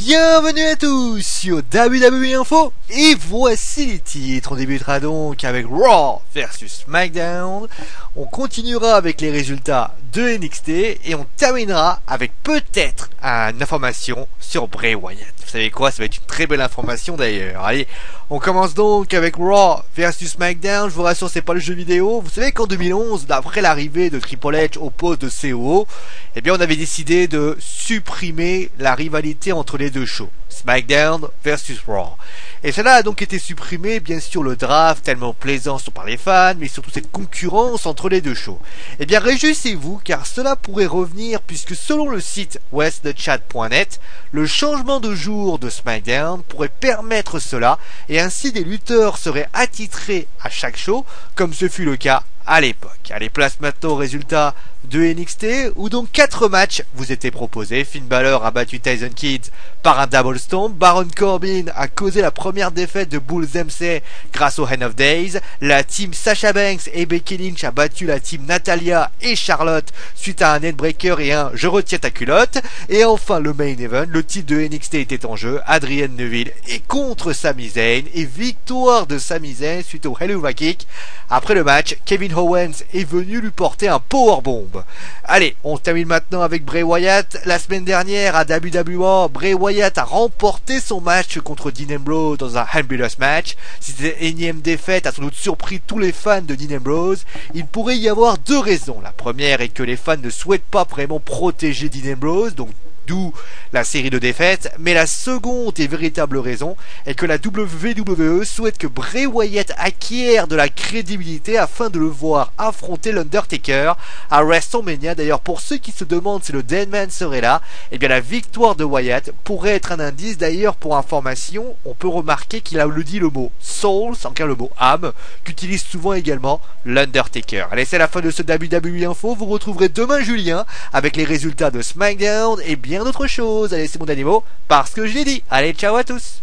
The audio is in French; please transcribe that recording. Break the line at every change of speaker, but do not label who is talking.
Bienvenue à tous sur WWE Info et voici les titres. On débutera donc avec Raw versus SmackDown. On continuera avec les résultats de NXT et on terminera avec peut-être une information sur Bray Wyatt. Vous savez quoi, ça va être une très belle information d'ailleurs. Allez, on commence donc avec Raw versus SmackDown. Je vous rassure, c'est pas le jeu vidéo. Vous savez qu'en 2011, d'après l'arrivée de Triple H au poste de COO, eh bien on avait décidé de supprimer la rivalité entre les deux shows, SmackDown versus Raw. Et cela a donc été supprimé, bien sûr le draft tellement plaisant par les fans, mais surtout cette concurrence entre les deux shows. Eh bien réjouissez-vous car cela pourrait revenir puisque selon le site westthechat.net, le changement de jour de SmackDown pourrait permettre cela et ainsi des lutteurs seraient attitrés à chaque show comme ce fut le cas à l'époque. Allez, place maintenant au résultat de NXT où donc 4 matchs vous étaient proposés. Finn Balor a battu Tyson Kidd par un double stomp. Baron Corbin a causé la première défaite de Bulls MC grâce au End of Days. La team Sasha Banks et Becky Lynch a battu la team Natalia et Charlotte suite à un neckbreaker et un je retiens ta culotte. Et enfin le main event, le titre de NXT était en jeu. Adrian Neville est contre Sami Zayn et victoire de Sami Zayn suite au Helluva Kick. Après le match, Kevin Owens est venu lui porter un powerbomb. Allez, on termine maintenant avec Bray Wyatt. La semaine dernière à WWE, Bray Wyatt a remporté son match contre Dean Ambrose dans un Ambulance match. Si cette énième défaite a sans doute surpris tous les fans de Dean Ambrose, il pourrait y avoir deux raisons. La première est que les fans ne souhaitent pas vraiment protéger Dean Ambrose, donc d'où la série de défaites, mais la seconde et véritable raison est que la WWE souhaite que Bray Wyatt acquiert de la crédibilité afin de le voir affronter l'Undertaker à WrestleMania. D'ailleurs, pour ceux qui se demandent si le Deadman serait là, eh bien la victoire de Wyatt pourrait être un indice. D'ailleurs, pour information, on peut remarquer qu'il a dit le mot soul, sans qu'un le mot âme, qu'utilise souvent également l'Undertaker. Allez, c'est la fin de ce WWE Info. Vous retrouverez demain Julien avec les résultats de SmackDown et bien d'autres choses. Allez, c'est mon dernier mot parce que je l'ai dit. Allez, ciao à tous.